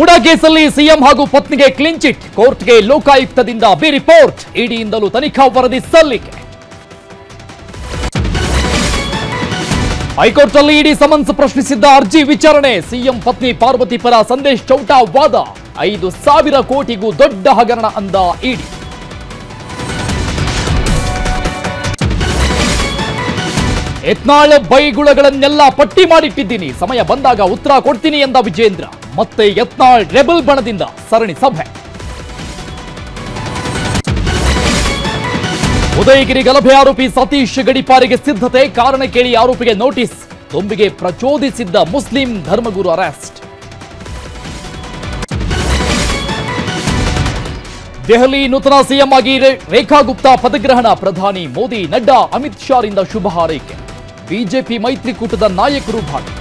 HUDA ಕೇಸಲ್ಲಿ CM ಹಾಗೂ ಪತ್ನಿಗೆ ಕ್ಲೀನ್ ಚಿಟ್, ಕೋರ್ಟ್ಗೆ ಲೋಕಾಯುಕ್ತದಿಂದ ಬಿ ರಿಪೋರ್ಟ್, ಇಡಿಯಿಂದಲೂ ತನಿಖಾ ವರದಿ ಸಲ್ಲಿಕೆ. ಹೈಕೋರ್ಟ್ ಅಲ್ಲಿ ಇಡಿ ಸಮನ್ಸ್ ಪ್ರಶ್ನಿಸಿದ್ದ ಅರ್ಜಿ ವಿಚಾರಣೆ, ಸಿಎಂ ಪತ್ನಿ ಪಾರ್ವತಿ ಪರ ಸಂದೇಶ್ ಚೌಟಾ ವಾದ, 5,000 ಕೋಟಿಗೂ ದೊಡ್ಡ ಹಗರಣ ಅಂದ ಇಡಿ. ಯತ್ನಾಳ್ ಬೈಗುಳಗಳನ್ನೆಲ್ಲ ಪಟ್ಟಿ ಮಾಡಿಟ್ಟಿದ್ದೀನಿ, ಸಮಯ ಬಂದಾಗ ಉತ್ತರ ಕೊಡ್ತೀನಿ ಎಂದ ವಿಜೇಂದ್ರ. ಮತ್ತೆ ಯತ್ನಾಳ್ ರೆಬಲ್ ಬಣದಿಂದ ಸರಣಿ ಸಭೆ. ಉದಯಗಿರಿ ಗಲಭೆ ಆರೋಪಿ ಸತೀಶ್ ಗಡಿಪಾರಿಗೆ ಸಿದ್ಧತೆ, ಕಾರಣ ಕೇಳಿ ಆರೋಪಿಗೆ ನೋಟಿಸ್, ದೊಂಬಿಗೆ ಪ್ರಚೋದಿಸಿದ್ದ ಮುಸ್ಲಿಂ ಧರ್ಮಗುರು ಅರೆಸ್ಟ್. ದೆಹಲಿ ನೂತನ ಸಿಎಂ ಆಗಿ ರೇಖಾ ಗುಪ್ತಾ ಪದಗ್ರಹಣ, ಪ್ರಧಾನಿ ಮೋದಿ, ನಡ್ಡಾ, ಅಮಿತ್ ಶಾ ರಿಂದ ಶುಭ ಹಾರೈಕೆ. ಬಿಜೆಪಿ ಮೈತ್ರಿಕೂಟದ ನಾಯಕರು ಭಾಗಿ.